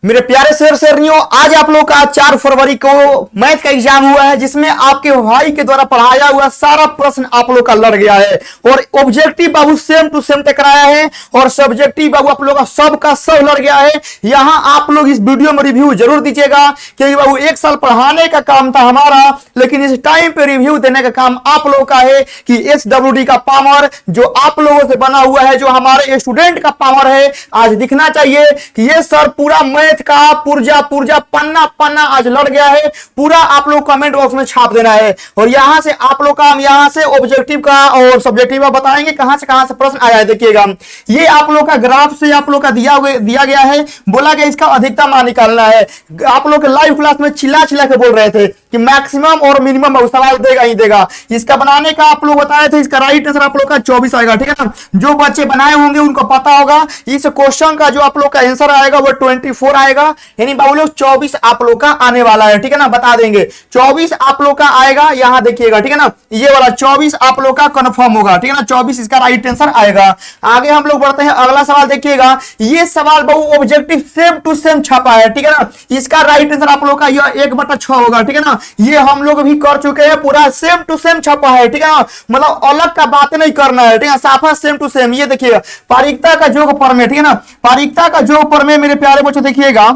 मेरे प्यारे शेर शेरनियों, आज आप लोग का 4 फरवरी को मैथ का एग्जाम हुआ है, जिसमें आपके भाई के द्वारा पढ़ाया हुआ सारा प्रश्न आप लोग का लड़ गया है। और ऑब्जेक्टिव बाबू सेम टू सेम टकराया है और सब्जेक्टिव बाबू आप लोग का सब लड़ गया है। यहां आप लोग इस वीडियो में रिव्यू जरूर दीजिएगा, क्योंकि बाबू एक साल पढ़ाने का काम था हमारा, लेकिन इस टाइम पे रिव्यू देने का काम आप लोग का है कि SWD का पावर जो आप लोगों से बना हुआ है, जो हमारे स्टूडेंट का पावर है, आज दिखना चाहिए कि ये सर पूरा मैथ का पुर्जा पुर्जा पन्ना पन्ना आज लड़ गया है। पूरा आप लोग कमेंट बॉक्स में छाप देना है और यहां से आप लोग का हम यहां से ऑब्जेक्टिव का और सब्जेक्टिव का बताएंगे कहां से प्रश्न आया है। देखिएगा, ये आप लोग का ग्राफ से आप लोग का दिया गया है, बोला गया इसका अधिकतम मान निकालना है। आप लोग लाइव क्लास में चिल्ला चिल्ला के बोल रहे थे कि मैक्सिमम और मिनिमम सवाल देगा ही देगा। इसका बनाने का आप लोग बताए थे, इसका राइट आंसर आप लोग का 24 आएगा। ठीक है ना, जो बच्चे बनाए होंगे उनको पता होगा इस क्वेश्चन का जो आप लोग का आंसर आएगा वो 24 आएगा, यानी बाबू लोग 24 आप लोग का आने वाला है। ठीक है ना, बता देंगे 24 आप लोग का आएगा। यहां देखिएगा, ठीक है ना, ये वाला 24 आप लोग का कंफर्म होगा। ठीक है ना, 24 इसका राइट आंसर आएगा। आगे हम लोग बढ़ते हैं, अगला सवाल देखिएगा। ये सवाल बाबू ऑब्जेक्टिव सेम टू सेम छपा है। ठीक है ना, इसका राइट आंसर आप लोग का यह 1/6 होगा। ठीक है ना, ये हम लोग भी कर चुके हैं, पूरा सेम टू सेम छपा है। ठीक है ना, मतलब अलग का बात नहीं करना है। ठीक है, साफा सेम टू सेम। ये देखिएगा, पारीक्षता का योग प्रमेय। ठीक है ना, पारीक्षता का योग प्रमेय मेरे प्यारे बच्चों देखिएगा,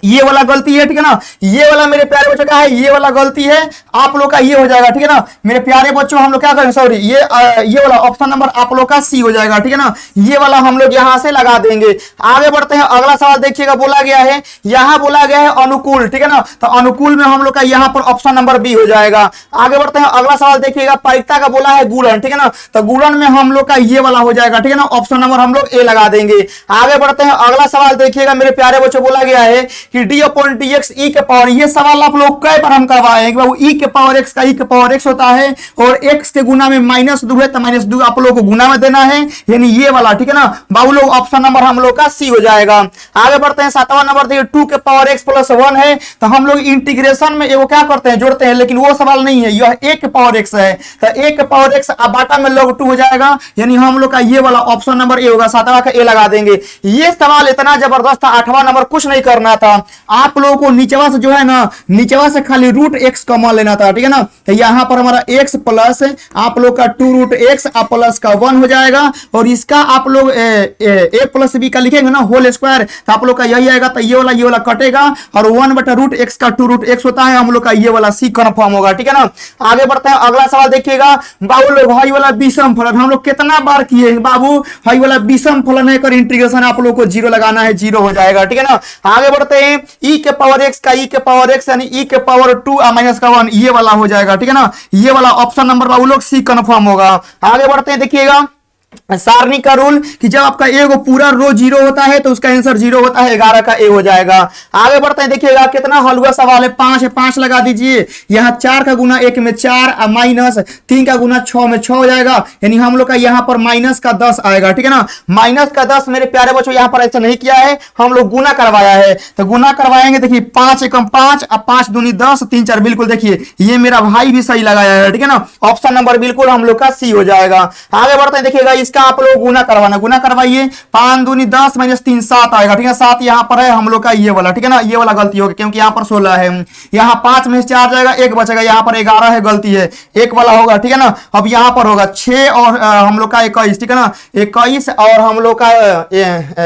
ये वाला गलती है। ठीक है ना, ये वाला मेरे प्यारे बच्चों का है, ये वाला गलती है आप लोग का, ये हो जाएगा। ठीक है ना मेरे प्यारे बच्चों, हम लोग क्या करें, सॉरी, ये वाला ऑप्शन नंबर आप लोग का सी हो जाएगा। ठीक है ना, ये वाला हम लोग यहां से लगा देंगे। आगे बढ़ते हैं, अगला सवाल देखिएगा, बोला गया है, यहां बोला गया है अनुकूल। ठीक है ना, तो अनुकूल में हम लोग का यहां पर ऑप्शन नंबर बी हो जाएगा। आगे बढ़ते हैं, अगला सवाल देखिएगा, पारीक्षता का बोला है गुणन। ठीक है ना, तो गुणन में हम लोग का ये वाला हो जाएगा। ठीक है ना, ऑप्शन नंबर हम लोग ए लगा देंगे। आगे बढ़ते हैं, अगला सवाल देखिएगा मेरे प्यारे बच्चों, बोला गया है कि d/dx e के पावर, ये सवाल आप लोग कई बार हम करवाएंगे बाबू, e के पावर x का e के पावर x होता है और x के गुना में -2 है, तो -2 आप लोग को गुना में देना है, यानी ये वाला। ठीक है ना बाबू लोग, ऑप्शन नंबर हम लोग का सी हो जाएगा। आगे बढ़ते हैं, 7वां नंबर देखिए, 2 के पावर x + 1 है, तो हम लोग इंटीग्रेशन में वो क्या करते हैं, जोड़ते हैं, लेकिन वो सवाल नहीं है, यह 1 के पावर x है, तो 1 के पावर x बाटा में log 2 हो जाएगा, यानी हम लोग का ये वाला ऑप्शन नंबर ए होगा। 7वां का ए लगा देंगे। ये सवाल इतना जबरदस्त था, 8वां नंबर कुछ नहीं करना था, आप लोगों को नीचवा से जो है ना, नीचवा से खाली √x कॉमन लेना था। ठीक है ना, तो यहां पर हमारा x प्लस आप लोग का 2√x प्लस का 1 हो जाएगा, और इसका आप लोग a प्लस b का लिखेंगे ना होल स्क्वायर, तो आप लोग का यही आएगा, तो ये वाला कटेगा और 1/√x का 2√x होता है, हम लोग का ये वाला सी कन्फर्म होगा। ठीक है ना, आगे बढ़ते हैं, अगला सवाल देखिएगा बाबू लोग, भाई वाला विषम फलन हम लोग कितना बार किए बाबू, भाई वाला विषम फलन है कर इंटीग्रेशन आप लोग को 0 लगाना है, 0 हो जाएगा। ठीक है ना, आगे बढ़ते हैं, e के पावर x का e के पावर x यानी e के पावर 2 -1 ये वाला हो जाएगा। ठीक है ना, ये वाला ऑप्शन नंबर बाबू लोग सी कंफर्म होगा। आगे बढ़ते हैं, देखिएगा सारणी का रूल कि जब आपका ए को पूरा रो 0 होता है तो उसका आंसर 0 होता है, 11 का ए हो जाएगा। आगे बढ़ते हैं, देखिएगा कितना हलवा सवाल है, 5 है, 5 लगा दीजिए। यहाँ 4 का गुना 1 में 4 -3 का गुना 6 में 6 हो जाएगा, यानी हम लोग का यहाँ पर -10 आएगा। ठीक है ना, -10 मेरे प्यारे बच्चों, यहाँ पर ऐसा नहीं किया है, हम लोग गुना करवाया है, तो गुना करवाएंगे। देखिए 5 एकम 5 और 5 दूनी 10, 3 4 बिल्कुल, देखिए ये मेरा भाई भी सही लगाया है। ठीक है ना, ऑप्शन नंबर बिल्कुल हम लोग का सी हो जाएगा। आगे बढ़ते हैं, देखिएगा इसका आप लोग गुना करवाना, गुना करवाइए, 5 दूनी 10 -3 7 आएगा। ठीक है, 7 यहाँ पर है हम लोग का ये वाला। ठीक है ना, ये वाला गलती होगी क्योंकि यहाँ पर 16 है, यहाँ 5 में से 4 जाएगा, 1 बचेगा, यहाँ पर 11 है, गलती है, 1 वाला होगा। ठीक है ना, अब यहाँ पर होगा 6 और हम लोग का 21। ठीक है ना, 21 और हम लोग का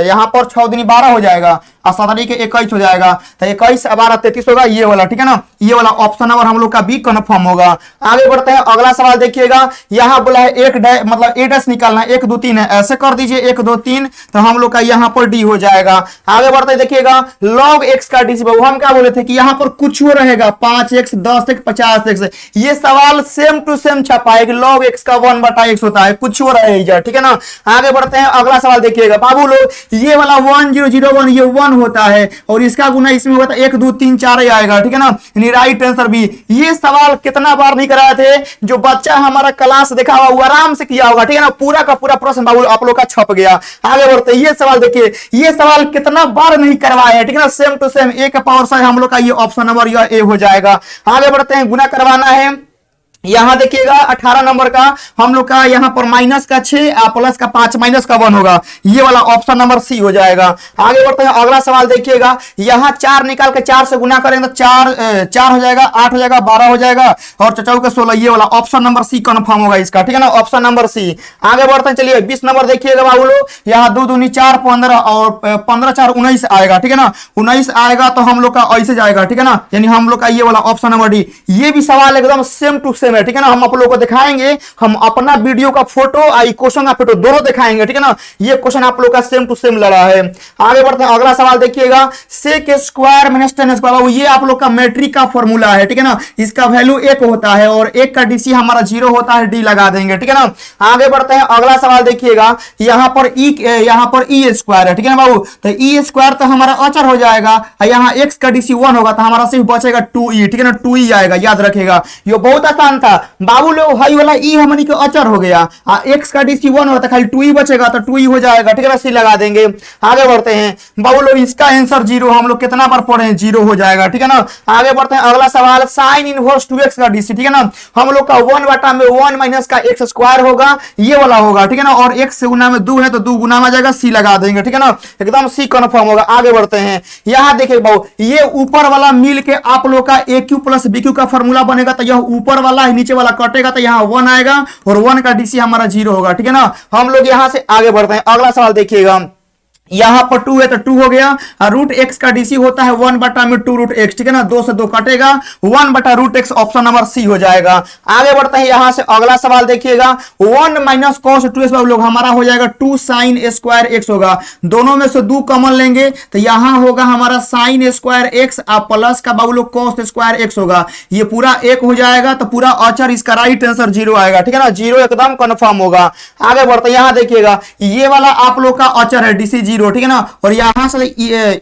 यहाँ पर 6 दूनी 12 हो जाएगा और 7 के 21 हो जाएगा, तो 21 12 33 होगा, ये वाला। ठीक है ना, ये वाला ऑप्शन नंबर हम लोग का बी कन्फर्म होगा। आगे बढ़ते हैं, अगला सवाल देखिएगा, यहाँ बोला है मतलब a डैश निकालना है, 1 2 3 है, ऐसे कर दीजिए 1 2 3, तो हम लोग का यहाँ पर डी हो जाएगा। आगे बढ़ते हैं, देखिएगा log x का डी, हम क्या बोले थे कि यहाँ पर कुछ हो रहेगा, 5x 10x 50x, ये सवाल सेम टू सेम छपा है कि log x का 1/x होता है, कुछ हो रहेगा। ठीक है ना, आगे बढ़ते हैं, अगला सवाल देखिएगा बाबू लोग, ये वाला 1 0 0 1 ये 1 होता है और इसका गुना इसमें होता है, 1 2 3 4 ही आएगा। ठीक है ना, यानी राइट आंसर भी। ये सवाल कितना बार नहीं कराए थे, जो बच्चा हमारा क्लास देखा हुआ वो आराम से किया होगा। ठीक है ना, पूरा का पूरा प्रश्न बाबू आप लोग का छप गया। आगे बढ़ते हैं, ये सवाल देखिए, ये सवाल कितना बार नहीं करवाए हैं। ठीक है ना, सेम टू सेम, ए का पावर से हम लोग का ये ऑप्शन नंबर ए हो जाएगा। आगे बढ़ते हैं, गुना करवाना है, यहां देखिएगा 18 नंबर का हम लोग का यहाँ पर माइनस का 6 प्लस का 5 माइनस का 1 होगा, ये वाला ऑप्शन नंबर सी हो जाएगा। आगे बढ़ते हैं, अगला सवाल देखिएगा, यहाँ 4 निकाल के 4 से गुना करेंगे तो 4 हो जाएगा, 8 हो जाएगा, 12 हो जाएगा और 4 के 16, ये वाला ऑप्शन नंबर सी कन्फर्म होगा इसका, ठीक है ना, ऑप्शन नंबर सी। आगे बढ़ते हैं, चलिए 20 नंबर देखिएगा बाबू लोग, यहाँ 2 दूनी 4 15 और 15 4 19 आएगा, ठीक है ना, 19 आएगा तो हम लोग का ऐसे जाएगा, ठीक है ना, यानी हम लोग का ये वाला ऑप्शन नंबर डी। ये भी सवाल एकदम सेम टू सेम है, ठीक है ना, हम आप लोगों को दिखाएंगे, हम अपना वीडियो का फोटो और क्वेश्चन का फोटो दोनों दिखाएंगे, ठीक है ना, ये क्वेश्चन आप लोग का सेम टू सेम लड़ा है। आगे बढ़ते हैं, अगला सवाल देखिएगा, sec square minus ten square, ये आप लोग का मैट्रिक का फॉर्मूला है, ठीक है ना, इसका वैल्यू 1 होता है और 1 का डीसी हमारा 0 होता है, डी लगा देंगे, ठीक है ना। आगे बढ़ते हैं, अगला सवाल देखिएगा, यहाँ पर ई स्क्वायर है, ठीक है ना बाबू, तो ई स्क्वायर तो हमारा अचर हो जाएगा, यहाँ एक्स का डीसी 1 होगा तो हमारा सिर्फ बचेगा 2e, ठीक है ना, 2e आएगा, याद रखेगा, ये बहुत आसान था बाबू लोग, हाई वाला ई हमनी को अचर हो गया, एक्स का डीसी 1 होता खाली 2e बचेगा तो 2e हो जाएगा, ठीक है ना, सी लगा देंगे। आगे बढ़ते हैं बाबू लोग, इसका आंसर 0, हम लोग कितना बार पढ़े हैं, 0 हो जाएगा, ठीक है ना। आगे बढ़ते हैं, अगला सवाल, साइन इनवर्स 2x का डीसी, ठीक है ना, हम लोग का 1 बटा में 1 माइनस का x स्क्वायर होगा, ये वाला होगा, ठीक है ना, और x से गुना में 2 है तो 2 गुना में जाएगा, सी लगा देंगे, ठीक है ना, एकदम सी कन्फर्म होगा। आगे बढ़ते हैं, यहां देखिए बाबू, ये ऊपर वाला मिल के आप लोग का AQ प्लस BQ का फॉर्मूला बनेगा, तो यह ऊपर वाला है, नीचे वाला कटेगा तो यहाँ 1 आएगा और 1 का डीसी हमारा 0 होगा, ठीक है ना। हम लोग यहां से आगे बढ़ते हैं, अगला सवाल देखिएगा, यहां पर 2 है तो 2 हो गया, रूट एक्स का डीसी होता है 1 बटा में 2 रूट एक्स, ठीक है ना, 2 से 2 कटेगा, 1 बटा root x, option number C हो जाएगा। आगे बढ़ते हैं, यहां से अगला सवाल देखिएगा, 1 माइनस कॉस 2x लोग हमारा हो जाएगा 2 साइन स्क्वायर एक्स होगा, दोनों में से 2 कॉमन लेंगे तो यहां होगा हमारा साइन स्क्वायर एक्स प्लस का बाबू लोग कॉस स्क्वायर एक्स होगा, ये पूरा 1 हो जाएगा तो पूरा अचर इसका राइट आंसर 0 आएगा, ठीक है ना, 0 एकदम कन्फर्म होगा। आगे बढ़ते हैं, यहां देखिएगा, ये वाला आप लोग का अचर है डीसी 0, ठीक है ना, और यहां से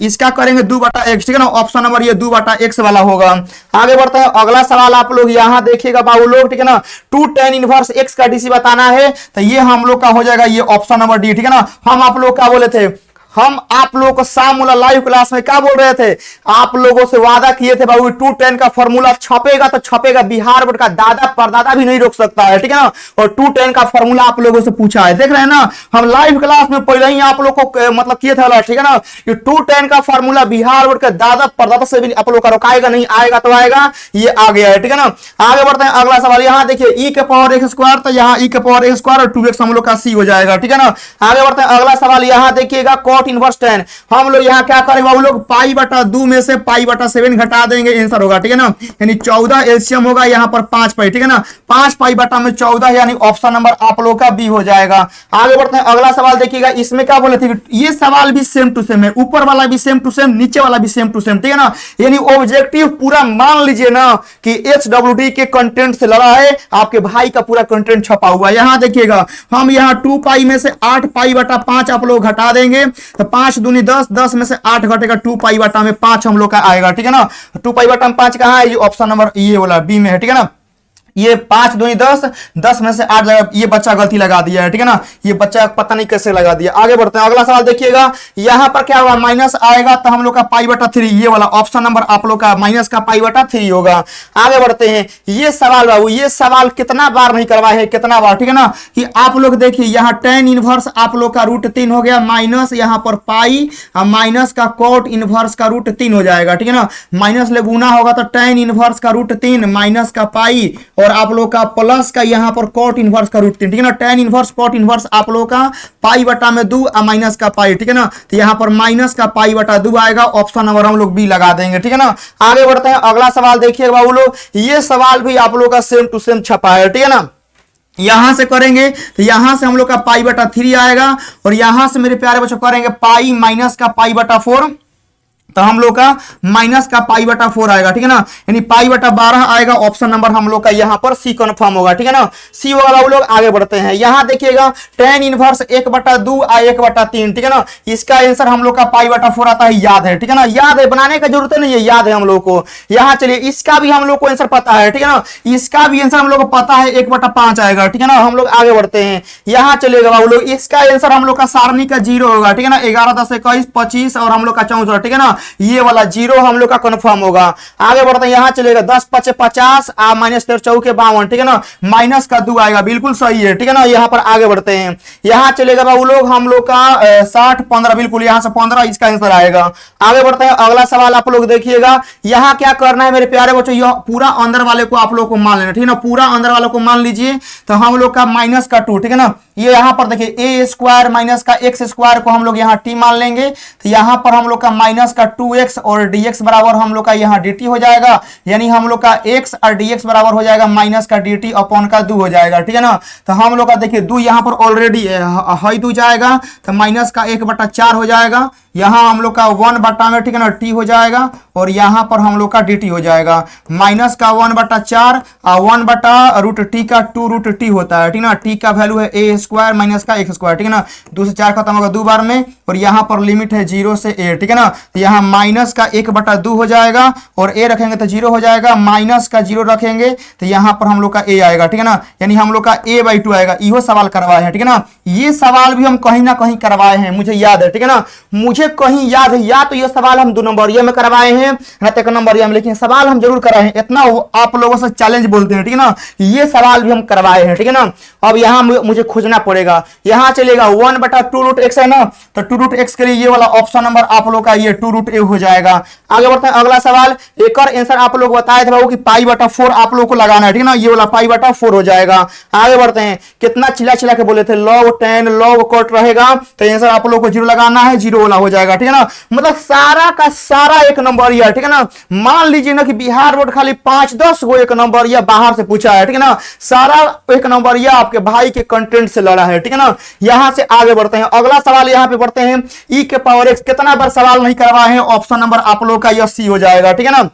इसका करेंगे 2 बटा x, ठीक है ना, ऑप्शन नंबर ये 2 बटा x वाला होगा। आगे बढ़ते हैं, अगला सवाल आप लोग यहां देखिएगा बाबू लोग, ठीक है ना, 2 tan इनवर्स x का डीसी बताना है तो ये हम लोग का हो जाएगा ये ऑप्शन नंबर डी, ठीक है ना। हम आप लोग क्या बोले थे, हम आप लोगों को शाम वाला लाइव क्लास में क्या बोल रहे थे, आप लोगों से वादा किए थे बाबू 2 10 का फॉर्मूला छपेगा तो छपेगा, बिहार बोर्ड का दादा परदादा भी नहीं रोक सकता है, ठीक है ना, और 2 10 का फॉर्मूला आप लोगों से पूछा है, देख रहे हैं ना, हम लाइव क्लास में पहले ही आप लोग को मतलब किए थे, ठीक है ना, कि 2 10 का फॉर्मूला बिहार बोर्ड का दादा परदादा से भी आप लोग का रोकाएगा नहीं, आएगा तो आएगा, ये आ गया है, ठीक है ना। आगे बढ़ते हैं, अगला सवाल यहाँ देखिए, ई के पावर एक्स स्क्वायर, तो यहाँ ई के पावर एक्स स्क्वायर और 2x हम लोग का सी हो जाएगा, ठीक है ना। आगे बढ़ते हैं, अगला सवाल यहाँ देखिएगा, कॉट इनवर्स tan, हम लोग यहाँ क्या करेंगे बाबू लोग, पाई बटा 2 में से पाई बटा 7 घटा देंगे, आंसर होगा, ठीक है ना, यानी 14 एलसीएम होगा, यहाँ पर 5 पाई, ठीक है ना, 5 पाई बटा में 14, यानी ऑप्शन नंबर आप लोग का बी हो जाएगा। आगे बढ़ते हैं, अगला सवाल देखिएगा, इसमें क्या बोले थे, ये सवाल भी सेम टू सेम है, ऊपर वाला भी सेम टू सेम, नीचे वाला भी सेम टू सेम, ठीक है ना, यानी ऑब्जेक्टिव पूरा मान लीजिए ना कि HWD के कंटेंट से लड़ा है, आपके भाई का पूरा कंटेंट छपा हुआ है। यहाँ देखिएगा, हम यहाँ 2 पाई में से 8 पाई बटा 5 आप लोग घटा देंगे तो 5 दूनी 10, 10 में से 8 घटेगा, 2 पाई बटा में 5 हम लोग का आएगा, ठीक है ना, 2 पाई बटा में 5 कहाँ है, ये ऑप्शन नंबर ये वाला बी में है, ठीक है ना, ये 5 दूनी 10, 10 में से 8 जगह ये बच्चा गलती लगा दिया है, ठीक है ना, ये बच्चा पता नहीं कैसे लगा दिया। आगे बढ़ते हैं, अगला सवाल देखिएगा, यहां पर क्या होगा, माइनस आएगा तो हम लोग का पाई बटा 3, ये वाला ऑप्शन नंबर आप लोग का माइनस का पाई बटा 3 होगा। आगे बढ़ते हैं, ये सवाल बाबू, ये सवाल कितना बार नहीं करवाए है, कितना बार, ठीक है ना, कि आप लोग देखिए यहाँ tan इनवर्स आप लोग का √3 हो गया, माइनस यहाँ पर पाई माइनस का कॉट इनवर्स का √3 हो जाएगा, ठीक है ना, माइनस ले गुना होगा तो tan इनवर्स का √3 माइनस का पाई और आप लोग का प्लस का यहाँ पर कॉट इनवर्स का √3, ठीक है ना, tan इनवर्स कॉट इनवर्स आप लोग का पाई बटा में 2 माइनस का पाई, ठीक है ना, तो यहाँ पर माइनस का पाई बटा 2 आएगा, ऑप्शन नंबर हम लोग बी लगा देंगे, ठीक है ना। आगे बढ़ते हैं, अगला सवाल देखिए बाबू लोग, ये सवाल भी आप लोग का सेम टू सेम छपा है, ठीक है ना, यहां से करेंगे तो यहां से हम लोग का पाई बटा 3 आएगा और यहां से मेरे प्यारे बच्चों करेंगे पाई माइनस का पाई बटा 4, तो हम लोग का माइनस का पाई बटा 4 आएगा, ठीक है ना, यानी पाई बटा 12 आएगा, ऑप्शन नंबर हम लोग का यहाँ पर सी कन्फर्म होगा, ठीक है ना, सी होगा बाबू लोग। आगे बढ़ते हैं, यहाँ देखिएगा tan इनवर्स 1 बटा 2 1 बटा 3, ठीक है ना, इसका आंसर हम लोग का पाई बटा 4 आता है, याद है, ठीक है ना, याद है, बनाने की जरूरत नहीं है, याद है हम लोग को। यहाँ चलिए, इसका भी हम लोग को आंसर पता है, ठीक है ना, इसका भी आंसर हम लोग को पता है, 1 बटा 5 आएगा, ठीक है ना। हम लोग आगे बढ़ते हैं, यहाँ चलिएगा बाबू लोग, इसका आंसर हम लोग का सारणी का 0 होगा, ठीक है ना, 11 10 21 25 और हम लोग का 64, ठीक है ना, ये वाला 0 हम लोग का कंफर्म होगा। आगे बढ़ते हैं, यहाँ चलेगा 10 × 5 = 50 और माइनस 13 × 4 = 52, ठीक है ना, माइनस का 2 आएगा, बिल्कुल सही है, ठीक है ना। यहाँ पर आगे बढ़ते हैं, यहाँ चलेगा बाबू लोग हम लोग का 60 15, बिल्कुल यहाँ से 15 इसका आंसर आएगा। आगे बढ़ते हैं, अगला सवाल आप लोग देखिएगा, यहाँ क्या करना है मेरे प्यारे बच्चों, यह पूरा अंदर वाले को आप लोग को मान लेना, ठीक है ना, पूरा अंदर वाले को मान लीजिए। तो हम लोग का माइनस का 2, ठीक है ना, ये यहाँ पर देखिए a² माइनस का x² को हम लोग यहाँ t मान लेंगे, तो यहाँ पर हम लोग का माइनस का 2x और dx बराबर हम लोग का यहाँ dt हो जाएगा, यानी हम लोग का x और dx बराबर हो जाएगा माइनस का dt अपॉन का 2 हो जाएगा, ठीक है ना। तो हम लोग का देखिए 2 यहाँ पर ऑलरेडी है 2 जाएगा, तो माइनस का 1/4 हो जाएगा, यहाँ हम लोग का 1 बटा में, ठीक है ना, t हो जाएगा, और यहाँ पर हम लोग का dt हो जाएगा, माइनस का 1/4 और 1/√t का 2√t होता है, ठीक है ना। t का वैल्यू है a² माइनस का x², ठीक है ना, 2 से 4 खत्म होगा 2 बार में, और यहाँ पर लिमिट है 0 से a, ठीक है ना। तो यहाँ माइनस का 1/2 हो जाएगा, और a रखेंगे तो 0 हो जाएगा, माइनस का 0 रखेंगे तो यहाँ पर हम लोग का a आएगा, ठीक है ना, यानी हम लोग का a/2 आएगा। इहो सवाल करवाए हैं, ठीक है ना, ये सवाल भी हम कहीं ना कहीं करवाए हैं, मुझे याद है, ठीक है ना, मुझे कहीं याद है, या तो ये सवाल हम 2 नंबरिया में करवाए हैं ना 1 नंबरिया में, लेकिन सवाल हम जरूर कराए हैं, इतना आप लोगों से चैलेंज बोलते हैं, ठीक है ना, ये सवाल भी हम करवाए हैं, ठीक है ना। अब यहाँ मुझे खोजना पड़ेगा, यहाँ चलेगा 1/2√x है ना, तो 2√x के लिए ये वाला ऑप्शन नंबर आप लोग का ये 2√a हो जाएगा। आगे बढ़ते हैं, अगला सवाल, एक और आंसर आप लोग बताए थे बाबू कि π/4 आप लोग को लगाना है, ठीक है ना, ये वाला π/4 हो जाएगा। आगे बढ़ते हैं, कितना चिल्ला चिल्ला के बोले थे, log 10 log cot रहेगा, तो आंसर आप लोग को 0 लगाना है, 0 वाला हो जाएगा, ठीक है ना। मतलब सारा का सारा 1 नंबर या, ठीक है ना, मान लीजिए ना कि बिहार बोर्ड खाली 5-10 गो 1 नंबर या बाहर से पूछा है, ठीक है ना, सारा 1 नंबर या आपके भाई के कंटेंट से लड़ा है, ठीक है ना। यहां से आगे बढ़ते हैं, अगला सवाल यहाँ पे बढ़ते हैं, e⁻x कितना बार सवाल नहीं करवाए हैं, ऑप्शन नंबर आप लोग का यह सी हो जाएगा, ठीक है ना।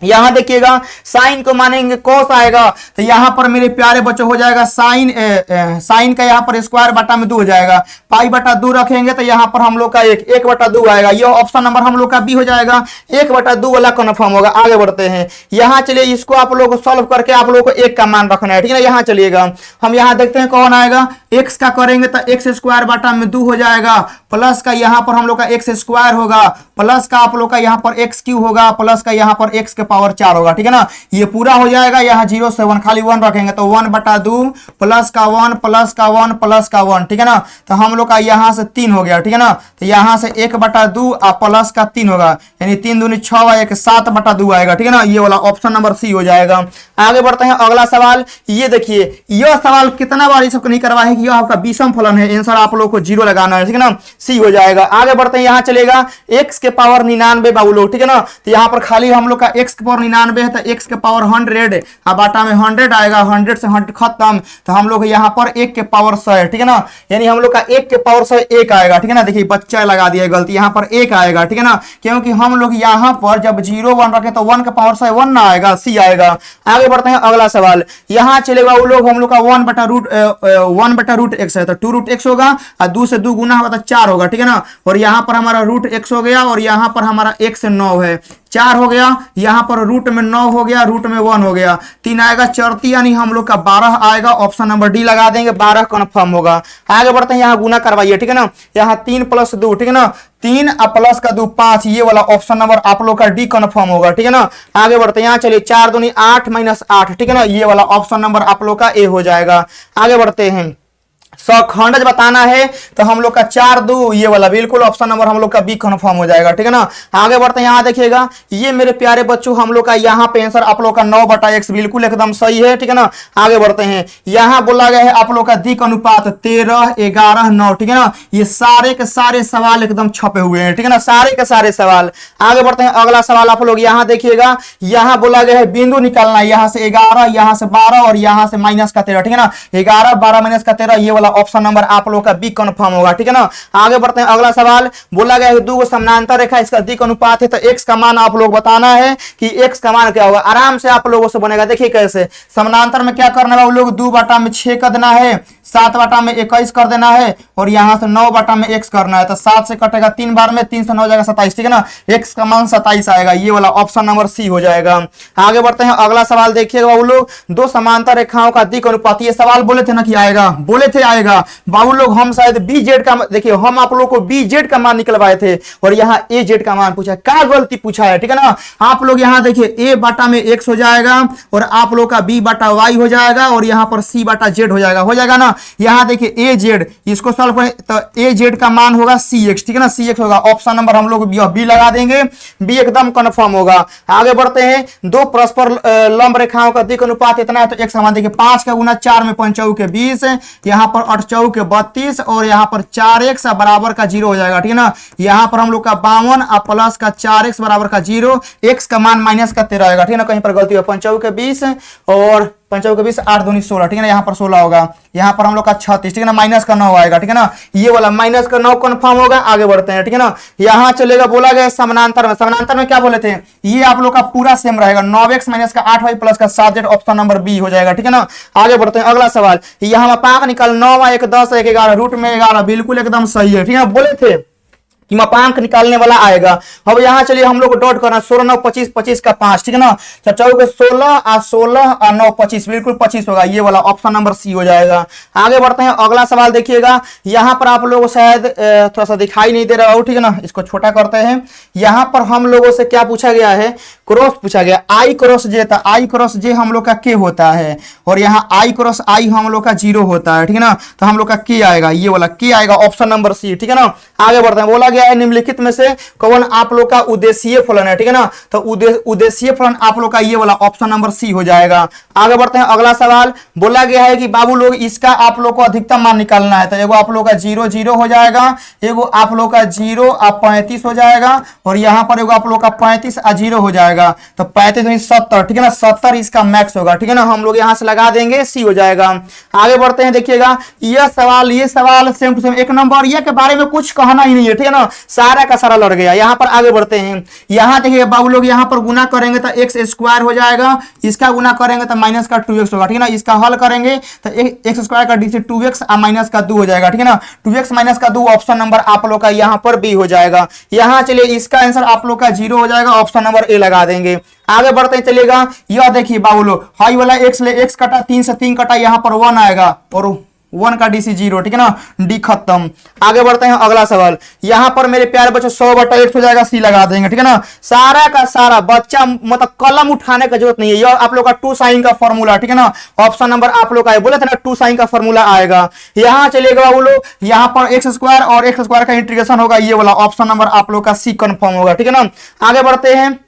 यहां देखिएगा साइन को मानेंगे cos आएगा, तो यहां पर मेरे प्यारे बच्चों हो जाएगा साइन का यहाँ पर स्क्वायर बटा में 2 हो जाएगा, π/2 रखेंगे तो यहाँ पर हम लोग का 1/2 आएगा, ये ऑप्शन नंबर हम लोग का बी हो जाएगा, 1/2 वाला कन्फर्म होगा। आगे बढ़ते हैं, यहाँ चलिए इसको आप लोग को सॉल्व करके आप लोग को 1 का मान रखना है, ठीक है ना। यहाँ चलिएगा हम यहाँ देखते हैं कौन आएगा, x का करेंगे तो x² बटा में 2 हो जाएगा, प्लस का यहाँ पर हम लोग का x² होगा, प्लस का आप लोग का यहाँ पर x³ होगा, प्लस का यहाँ पर x के पावर 4 होगा, ठीक है ना। ये पूरा हो जाएगा, यहाँ 0 से 1 खाली 1 रखेंगे तो 1/2 प्लस का 1 प्लस का 1 प्लस का 1, ठीक है ना। तो हम लोग का यहाँ से 3 हो गया, ठीक है ना, तो यहाँ से 1/2 और प्लस का 3 होगा, यानी 3 दूनी 6 और 1 7/2 आएगा, ठीक है ना, ये वाला ऑप्शन नंबर सी हो जाएगा। आगे बढ़ते हैं, अगला सवाल, ये देखिए यह सवाल कितना बार इसको नहीं करवा है कि यह आपका विषम फलन है, आंसर आप लोग को 0 लगाना है, ठीक है ना, सी हो जाएगा। आगे बढ़ते हैं, यहाँ चलेगा x के पावर 99 बाबू लोग, ठीक है ना, तो यहाँ पर खाली हम लोग का x के पावर 99 है, तो x के पावर 100 और बाटा में 100 आएगा, 100 से 100 खत्म, तो हम लोग यहाँ पर 1 के पावर 100 है, ठीक है ना, यानी हम लोग का 1 के पावर 100 1 आएगा, ठीक है ना। देखिए बच्चा लगा दिया गलती, यहाँ पर 1 आएगा, ठीक है ना, क्योंकि हम लोग यहाँ पर जब 0 1 रखे तो 1 के पावर 100 1 ना आएगा, सी आएगा। आगे बढ़ते हैं, अगला सवाल, यहाँ चलेगा वो लोग हम लोग का 1/√x है, तो 2√x होगा, और 2 से 2 गुना होगा तो 4 होगा, ठीक है ना, और यहाँ पर हमारा √x हो गया, और यहाँ पर हमारा x से 9 है, 4 हो गया, यहाँ पर रूट में 9 हो गया, रूट में 1 हो गया, 3 आएगा, 4 यानी हम लोग का 12 आएगा, ऑप्शन नंबर डी लगा देंगे, 12 कन्फर्म होगा। आगे बढ़ते हैं, यहाँ गुना करवाइए, ठीक है ना, यहाँ 3 + 2, ठीक है ना, 3 प्लस का 2 5, ये वाला ऑप्शन नंबर आप लोग का डी कन्फर्म होगा, ठीक है ना। आगे बढ़ते हैं, यहाँ चलिए 4 दूनी 8 - 8, ठीक है ना, ये वाला ऑप्शन नंबर आप लोग का ए हो जाएगा। आगे बढ़ते हैं, सखंडज बताना है तो हम लोग का 4 2, ये वाला बिल्कुल ऑप्शन नंबर हम लोग का बी कन्फर्म हो जाएगा, ठीक है ना। आगे बढ़ते हैं, यहाँ देखिएगा ये मेरे प्यारे बच्चों हम लोग का यहाँ पे आंसर आप लोग का 9/x बिल्कुल एकदम सही है, ठीक है ना। आगे बढ़ते हैं, यहाँ बोला गया है आप लोग का दिक अनुपात 13 11 9, ठीक है ना, ये सारे के सारे सवाल एकदम छपे हुए हैं, ठीक है ना, सारे के सारे सवाल। आगे बढ़ते हैं, अगला सवाल आप लोग यहाँ देखिएगा, यहाँ बोला गया है बिंदु निकालना है, यहाँ से 11 यहाँ से 12 और यहाँ से -13, ठीक है ना, 11 12 - 13, ये वाला ऑप्शन नंबर आप लोग का बी कन्फर्म होगा, ठीक है ना। आगे बढ़ते हैं, अगला सवाल बोला गया है 2 समानांतर रेखा, इसका दिक अनुपात है, तो x का मान आप लोग बताना है कि x का मान क्या होगा, आराम से आप लोगों से बनेगा। देखिए कैसे, समानांतर में क्या करना है, वो लोग 2/6 कर देना है, 7/21 कर देना है, और यहाँ से 9/x करना है, तो 7 से कटेगा 3 बार में, 3 से 9 जाएगा 27, ठीक है ना, x का मान 27 आएगा, ये वाला ऑप्शन नंबर सी हो जाएगा। आगे बढ़ते हैं, अगला सवाल देखिएगा, वो लोग 2 समांतर रेखाओं का दिक अनुपात, ये सवाल बोले थे ना कि आएगा, बोले थे आएगा, आएगा बाबू लोग, हम शायद बी जेड का, देखिए हम आप लोग को बी जेड का मान निकलवाए थे और यहाँ ए जेड का मान पूछा, क्या गलती पूछा है, ठीक है ना। आप लोग यहाँ देखिए ए बाटा में एक्स हो जाएगा और आप लोग का बी बाटा वाई हो जाएगा और यहाँ पर सी बाटा जेड हो जाएगा ना। यहाँ देखिए ए जेड, इसको सॉल्व करें तो ए जेड का मान होगा सी एक्स, ठीक है ना, सी एक्स होगा। ऑप्शन नंबर हम लोग बी लगा देंगे, बी एकदम कंफर्म होगा। आगे बढ़ते हैं, दो परस्पर लंब रेखाओं का दिक् अनुपात इतना है तो एक्स हमारा देखिए 5 का गुना 4 में 5 चौके 20, यहाँ पर 8 चौके 32 और यहाँ पर 4x बराबर का 0 हो जाएगा, ठीक है ना। यहाँ पर हम लोग का 52 और प्लस का 4x बराबर का 0, x का मान माइनस का 13 आएगा, ठीक है ना। कहीं पर गलती है, 5 चौके 20 और 5 चौके 20, 8 दूनी 16, ठीक है ना। यहाँ पर 16 होगा, यहाँ पर हम लोग का 36, ठीक है ना, माइनस का 9 आएगा, ठीक है ना। ये वाला माइनस का 9 कंफर्म होगा। आगे बढ़ते हैं, ठीक है ना। यहाँ चलेगा, बोला गया समानांतर में, समानांतर में क्या बोले थे, ये आप लोग का पूरा सेम रहेगा, 9x माइनस का 8y प्लस का 7z, ऑप्शन नंबर बी हो जाएगा, ठीक है ना। आगे बढ़ते हैं, अगला सवाल, यहाँ पाक निकाल 9 1 10 1 11 रूट में 11, बिल्कुल एकदम सही है, ठीक है। बोले थे कि मापांक निकालने वाला आएगा। अब यहाँ चलिए हम लोग डॉट करना, 16 9 25 25 का 5, ठीक है ना। चौके 16 और 16 और 9 25, बिल्कुल 25 होगा, ये वाला ऑप्शन नंबर सी हो जाएगा। आगे बढ़ते हैं, अगला सवाल देखिएगा, यहाँ पर आप लोगों को शायद थोड़ा सा दिखाई नहीं दे रहा हो, ठीक है ना, इसको छोटा करते हैं। यहाँ पर हम लोगों से क्या पूछा गया है, क्रॉस पूछा गया, आई क्रॉस जे, था आई क्रॉस जे हम लोग का के होता है और यहाँ आई क्रॉस आई हम लोग का 0 होता है, ठीक है ना। तो हम लोग का के आएगा, ये वाला के आएगा, ऑप्शन नंबर सी, ठीक है ना। आगे बढ़ते हैं, बोला गया है निम्नलिखित में से कौन आप लोग का उद्देशीय फलन है, ठीक है ना। तो उद्देशीय फलन आप लोग का ये वाला ऑप्शन नंबर सी हो जाएगा। आगे बढ़ते हैं, अगला सवाल, बोला गया है कि बाबू लोग इसका आप लोग को अधिकतम मान निकालना है। तो एगो आप लोग का 0 0 हो जाएगा, एगो आप लोग का 0 और 35 हो जाएगा और यहाँ पर एगो आप लोग का 35 और 0 हो जाएगा। तो 35 70, ठीक है ना, 70 इसका मैक्स होगा, ठीक है ना। हम लोग यहाँ से लगा देंगे, सी हो जाएगा। आगे बढ़ते हैं, देखिएगा ये सवाल सेम टू सेम, एक नंबर ये के बारे में कुछ कहना ही नहीं है, ठीक है ना, सारा का सारा लड़ गया। यहाँ पर आगे बढ़ते हैं, यहाँ देखिए बाबू लोग, यहाँ पर गुना करेंगे तो एक्स स्क्वायर हो जाएगा, इसका गुना करेंगे तो माइनस का 2x होगा, ठीक है ना। इसका हल करेंगे तो एक्स स्क्वायर का डी से 2x और माइनस का 2 हो जाएगा, ठीक है ना। 2x माइनस का 2, ऑप्शन नंबर आप लोग का यहाँ पर बी हो जाएगा। यहाँ चलिए इसका आंसर आप लोग का 0 हो जाएगा, ऑप्शन नंबर ए लगा देंगे। आगे बढ़ते हैं, चलिएगा यह देखिए बाबू लोग, हाई वाला एक्स ले, एक्स कटा 3 से 3 कटा, यहाँ पर 1 आएगा और 1 का डी सी 0, ठीक है ना, डी खत्म। आगे बढ़ते हैं, अगला सवाल, यहाँ पर मेरे प्यारे बच्चों 100/8 हो जाएगा, सी लगा देंगे, ठीक है ना। सारा का सारा बच्चा मतलब कलम उठाने का जरूरत नहीं है, यह आप लोग का 2 साइन का फॉर्मूला, ठीक है ना, ऑप्शन नंबर आप लोग का है, बोले थे ना 2 साइन का फॉर्मूला आएगा। यहाँ चलेगा वो लोग, यहाँ पर एक्स स्क्वायर और एक्स स्क्वायर का इंटीग्रेशन होगा, ये वाला ऑप्शन नंबर आप लोग का सी कंफर्म होगा, ठीक है ना। आगे बढ़ते हैं,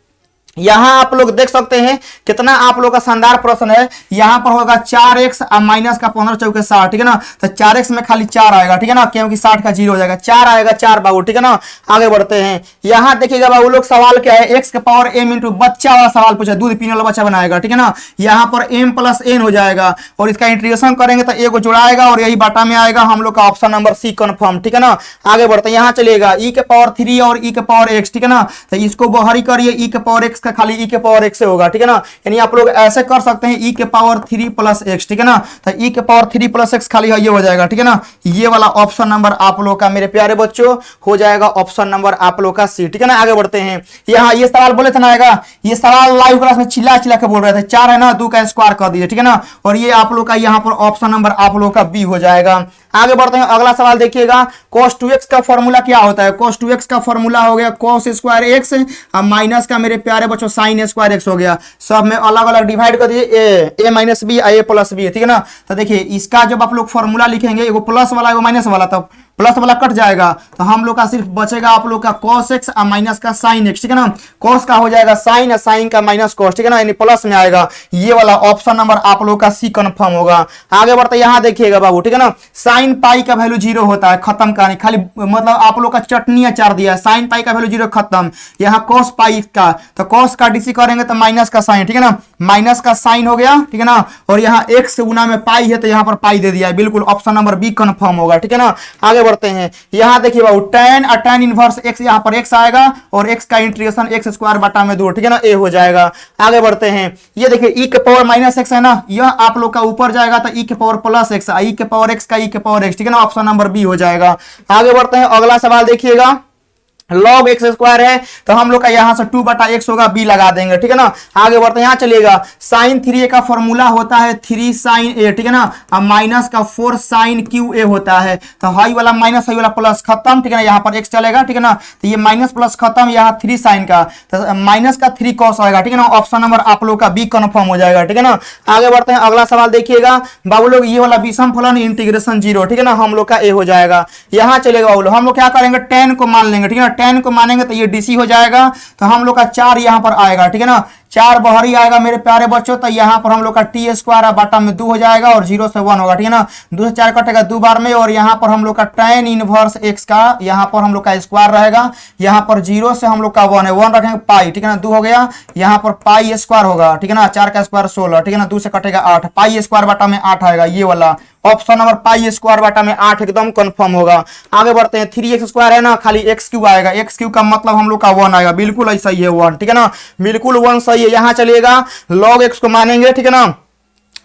यहां आप लोग देख सकते हैं कितना आप लोग का शानदार प्रश्न है। यहां पर होगा 4x और माइनस का 15 चौके 60, ठीक है ना। तो 4x में खाली 4 आएगा, ठीक है ना, क्योंकि 60 का 0 हो जाएगा, 4 आएगा, 4 बाबू, ठीक है ना। आगे बढ़ते हैं, यहां देखिएगा बाबू लोग, सवाल क्या है, x के पावर m इंटू बच्चा वाला सवाल पूछा, दूध पीने वाला बच्चा बनाएगा, ठीक है ना। यहाँ पर m प्लस n हो जाएगा और इसका इंटीग्रेशन करेंगे तो a को जुड़ाएगा और यही बाटा में आएगा, हम लोग का ऑप्शन नंबर सी कंफर्म, ठीक है ना। आगे बढ़ते हैं, यहाँ चलेगा e के पावर 3 और e के पावर x, ठीक है ना। तो इसको बाहरी करिए, e के पावर x का खाली e के पावर x से होगा, ठीक है ना। यानी आप लोग ऐसे कर सकते हैं, e के पावर 3 प्लस x, ठीक है ना। तो e के पावर 3 प्लस x खाली है, ये हो जाएगा, ठीक है ना। ये वाला ऑप्शन नंबर आप लोग का मेरे प्यारे बच्चों हो जाएगा ऑप्शन नंबर आप लोग का सी, ठीक है ना। आगे बढ़ते हैं, यहाँ ये सवाल बोले थे ना आएगा, ये सवाल लाइव क्लास में चिल्ला चिल्ला के बोल रहे थे, 4 है ना, 2 का स्क्वायर कर दिए, ठीक है ना। और ये आप लोग का यहाँ पर ऑप्शन नंबर आप लोग का बी हो जाएगा। आगे बढ़ते हैं, अगला सवाल देखिएगा, cos 2x का फॉर्मूला क्या होता है। cos 2x का फॉर्मूला हो गया cos स्क्वायर x और माइनस का मेरे प्यारे बच्चों sin स्क्वायर x हो गया। सब में अलग अलग डिवाइड कर दिए, a minus b a plus b, ठीक है ना। तो देखिए इसका जब आप लोग फॉर्मूला लिखेंगे, एगो प्लस वाला एगो माइनस वाला, तो प्लस वाला कट जाएगा तो हम लोग का सिर्फ बचेगा आप लोग का cos x और माइनस का sin x, ठीक है ना। cos का हो जाएगा sin और sin का माइनस cos, ठीक है ना, यानी प्लस में आएगा। ये वाला ऑप्शन नंबर आप लोग का सी कंफर्म होगा। आगे बढ़ते यहाँ देखिएगा बाबू, ठीक है ना, sin पाई का वैल्यू 0 होता है, खत्म कहानी, खाली मतलब आप लोग का चटनी अचार दिया है, sin पाई का वैल्यू 0 खत्म। यहाँ cos पाई का, तो cos का डीसी करेंगे तो माइनस का sin, ठीक है ना, माइनस का sin हो गया, ठीक है ना। और यहाँ x से गुना में पाई है तो यहाँ पर पाई दे दिया है, बिल्कुल ऑप्शन नंबर बी कंफर्म होगा, ठीक है ना। आगे बढ़ते हैं, यहां देखिए बाबू tan और tan इनवर्स x, यहां पर x आएगा और x का इंटीग्रेशन x स्क्वायर बटा में 2, ठीक है ना, a हो जाएगा। आगे बढ़ते हैं, ये देखिए e के पावर माइनस x है ना, यह आप लोग का ऊपर जाएगा तो e के पावर प्लस x, e के पावर x का e के पावर x, ठीक है ना, ऑप्शन नंबर बी हो जाएगा। आगे बढ़ते हैं, अगला सवाल देखिएगा, log x स्क्वायर है तो हम लोग का यहाँ से 2/x होगा, b लगा देंगे, ठीक है ना। आगे बढ़ते हैं, यहाँ चलिएगा sin 3a का फॉर्मूला होता है 3 sin a, ठीक है ना। अब माइनस का 4 sin QA होता है, तो हाई वाला माइनस हाई वाला प्लस खत्म, ठीक है ना। यहाँ पर x चलेगा, ठीक है ना, तो ये माइनस प्लस खत्म, यहाँ 3 sin का तो माइनस का 3 cos आएगा, ठीक है ना। ऑप्शन नंबर आप लोग का बी कन्फर्म हो जाएगा, ठीक है ना। आगे बढ़ते हैं, अगला सवाल देखिएगा बाबू लोग, ये वाला विषम फलन इंटीग्रेशन 0, ठीक है ना, हम लोग का ए हो जाएगा। यहाँ चलेगा बाबू लोग, हम लोग क्या करेंगे 10 को मान लेंगे, ठीक है ना। 10 को मानेंगे तो ये डीसी हो जाएगा, तो हम लोग का 4 यहाँ पर आएगा, ठीक है ना। 4 बहरी आएगा मेरे प्यारे बच्चों, तो यहाँ पर हम लोग का टी स्क्वायर बाटा में 2 हो जाएगा और 0 से 1 होगा, ठीक है ना। 2 से 4 कटेगा 2 बार में, और यहाँ पर हम लोग का tan इनवर्स x का यहाँ पर हम लोग का स्क्वायर रहेगा। यहाँ पर 0 से हम लोग का 1 है, 1 रखेंगे पाई, ठीक है ना। 2 हो गया, यहाँ पर पाई स्क्वायर होगा, ठीक है ना। 4 का स्क्वायर 16, ठीक है ना। 2 से कटेगा 8, पाई स्क्वायर बाटा में 8 आएगा, ये वाला ऑप्शन नंबर पाई स्क्वायर बाटा में 8 एकदम कंफर्म होगा। आगे बढ़ते हैं, 3x स्क्वायर है ना, खाली x क्यूब आएगा, x क्यूब का मतलब हम लोग का 1 आएगा, बिल्कुल ऐसा ही है 1, ठीक है ना, बिल्कुल 1 सही है। यहाँ चलिएगा log x को मानेंगे, ठीक है ना,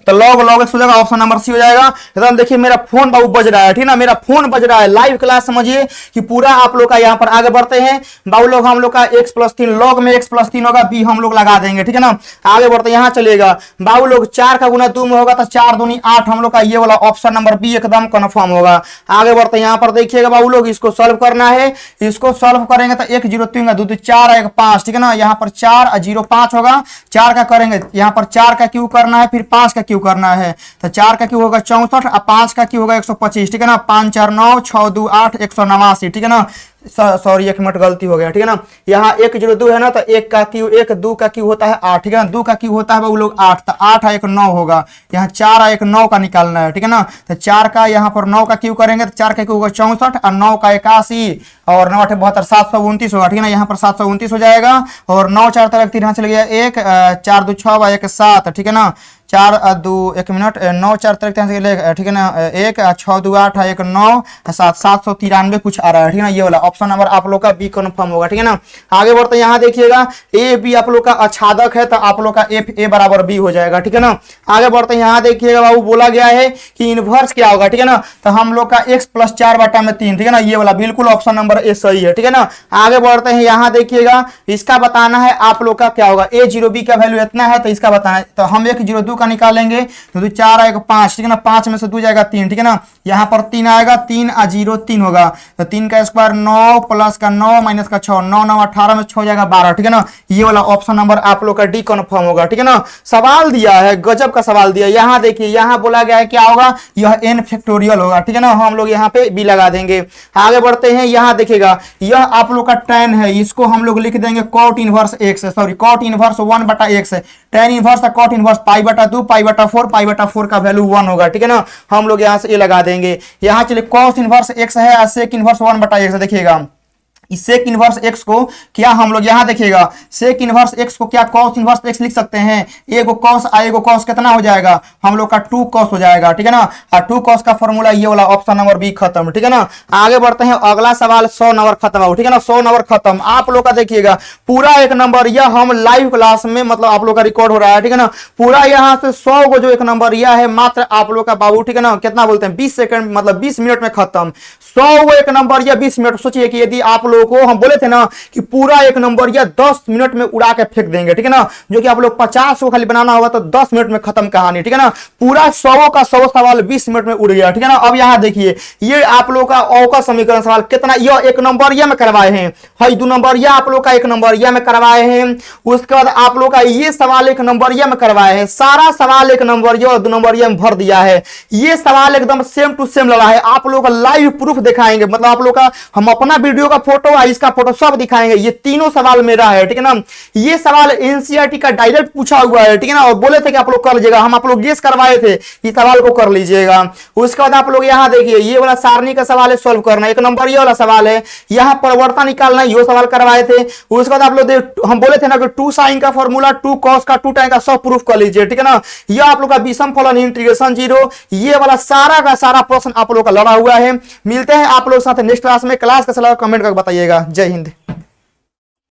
तो log x हो जाएगा, ऑप्शन नंबर सी हो जाएगा एकदम। देखिए मेरा फोन बाबू बज रहा है, ठीक है ना, मेरा फोन बज रहा है, लाइव क्लास समझिए कि पूरा आप लोग का। यहाँ पर आगे बढ़ते हैं बाबू लोग, हम लोग का x + 3 log में x + 3 होगा, b हम लोग लगा देंगे, ठीक है ना। आगे बढ़ते हैं, यहाँ चलिएगा बाबू लोग 4 का गुना 2 में होगा तो 4 दूनी 8 हम लोग का, ये वाला ऑप्शन नंबर बी एकदम कन्फर्म होगा। आगे बढ़ते हैं, यहाँ पर देखिएगा बाबू लोग, इसको सॉल्व करना है, इसको सॉल्व करेंगे तो 1 0 3 2 4 1 5, ठीक है ना। यहाँ पर 4 और 0 5 होगा, 4 का करेंगे, यहाँ पर 4 का क्यू करना है, फिर 5 का क्यू करना है, तो 4 का क्यू होगा 64 और 5 का क्यू होगा 125, ठीक है ना। 5 4 9 6 2 8 189, ठीक है ना। सॉरी 1 मिनट गलती हो गया, ठीक है ना। यहाँ 1 0 2 है ना, तो 1 का क्यू 1 2 का क्यू होता है 8, ठीक है ना। 2 का क्यू होता है वो लोग 8, तो 8 1 9 होगा। यहाँ 4 1 9 का निकालना है, ठीक है ना। तो 4 का यहाँ पर 9 का क्यू करेंगे तो 4 का क्यू होगा 64 और 9 का 81 और 9 8 72 729 होगा, ठीक है ना। यहाँ पर 729 हो जाएगा और 9 4 3 3 चल गया 1 4 2 6 1 7, ठीक है ना। 4 2 1 मिनट 9 4 3 ठीक है ना। 1 6 2 8 1 9 7 793 कुछ आ रहा है, ठीक है ना। ये वाला ऑप्शन नंबर आप लोग का बी कन्फर्म होगा, ठीक है ना। आगे बढ़ते हैं, यहाँ देखिएगा ए बी आप लोग का आच्छादक है तो आप लोग का एफ ए बराबर बी हो जाएगा, ठीक है ना। आगे बढ़ते हैं, यहाँ देखिएगा बाबू बोला गया है कि इनवर्स क्या होगा, ठीक है ना। तो हम लोग का x + 4 बटा में 3, ठीक है ना, ये वाला बिल्कुल ऑप्शन नंबर ए सही है, ठीक है ना। आगे बढ़ते हैं, यहाँ देखिएगा इसका बताना है आप लोग का क्या होगा, a 0 b का वैल्यू इतना है तो इसका बताना है, तो हम 1 0 2 का निकालेंगे तो 4 आएगा 5, ठीक है ना। 5 में से 2 जाएगा 3, ठीक है ना। यहाँ पर 3 आएगा, 3 और 0 3 होगा, तो 3 का स्क्वायर 9 प्लस का 9 माइनस का 6 9 9 18 में 6 जाएगा 12, ठीक है ना। ये वाला ऑप्शन नंबर आप लोग का डी कन्फर्म होगा, ठीक है ना। सवाल दिया है, गजब का सवाल दिया। यहाँ देखिए, यहाँ बोला गया है क्या होगा, यह n फैक्टोरियल होगा, ठीक है ना। हम लोग यहाँ पे बी लगा देंगे। आगे बढ़ते हैं, यहाँ देखिएगा यह आप लोग का tan है, इसको हम लोग लिख देंगे cot inverse x, sorry cot inverse 1/x, tan inverse cot inverse π/2 π/4 π/4 का वैल्यू 1 होगा, ठीक है ना। हम लोग यहाँ से ये लगा देंगे। यहाँ चलिए cos इनवर्स x है और sec इनवर्स 1/x, देखिएगा सेक इनवर्स x को क्या हम लोग यहाँ देखिएगा, सेक इनवर्स x को क्या cos इनवर्स x लिख सकते हैं, एगो cos एगो cos कितना हो जाएगा, हम लोग का 2 cos हो जाएगा, ठीक है ना। और 2 cos का फॉर्मूला ये वाला ऑप्शन नंबर बी खत्म, ठीक है ना। आगे बढ़ते हैं, अगला सवाल 100 नंबर खत्म हो, ठीक है ना। 100 नंबर खत्म, आप लोग का देखिएगा पूरा 1 नंबर यह हम लाइव क्लास में मतलब आप लोग का रिकॉर्ड हो रहा है, ठीक है ना। पूरा यहाँ से 100 को जो 1 नंबर यह है मात्र आप लोग का बाबू, ठीक है ना। कितना बोलते हैं 20 सेकंड मतलब 20 मिनट में खत्म। 100 को 1 नंबर या 20 मिनट, सोचिए कि यदि आप लोगों को हम बोले थे ना कि पूरा 1 नंबर या 10 मिनट में उड़ा के फेंक देंगे, ठीक है ना। जो कि आप लोग 50 को खाली बनाना होगा तो 10 मिनट में खत्म कहानी, ठीक है ना। पूरा 100 का 100 सवाल 20 मिनट में उड़ गया, ठीक है ना। अब यहाँ देखिए ये आप लोग का अवकल समीकरण सवाल कितना, यह 1 नंबर या में करवाए हैं, हाई 2 नंबर या आप लोग का 1 नंबर या में करवाए हैं। उसके बाद आप लोग का ये सवाल 1 नंबर या में करवाए हैं, सारा सवाल 1 नंबर या और 2 नंबर या में भर दिया है। ये सवाल एकदम सेम टू सेम लड़ा है, आप लोग का लाइव प्रूफ दिखाएंगे, मतलब आप लोग का हम अपना वीडियो का फोटो और इसका फोटो सब दिखाएंगे। ये तीनों सवाल मेरा है, ठीक है ना। ये सवाल एनसीईआरटी का डायरेक्ट पूछा हुआ है, ठीक है ना। और बोले थे कि आप लोग कर लीजिएगा, हम आप लोग गेस करवाए थे इस सवाल को कर लीजिएगा। उसके बाद आप लोग यहाँ देखिए ये वाला सारणी का सवाल है, सॉल्व करना 1 नंबर ये वाला सवाल है, यहाँ परिवर्तन निकालना ये सवाल करवाए थे। उसके बाद आप लोग हम बोले थे ना कि 2 sin का फॉर्मूला 2 cos का 2 tan का सब प्रूफ कर लीजिए, ठीक है ना। ये आप लोग का विषम फलन इंटीग्रेशन 0 ये वाला सारा का सारा प्रश्न आप लोग का लड़ा हुआ है। मिलते हैं आप लोग साथ नेक्स्ट क्लास में, क्लास का सलाह कमेंट करके बताइएगा। जय हिंद।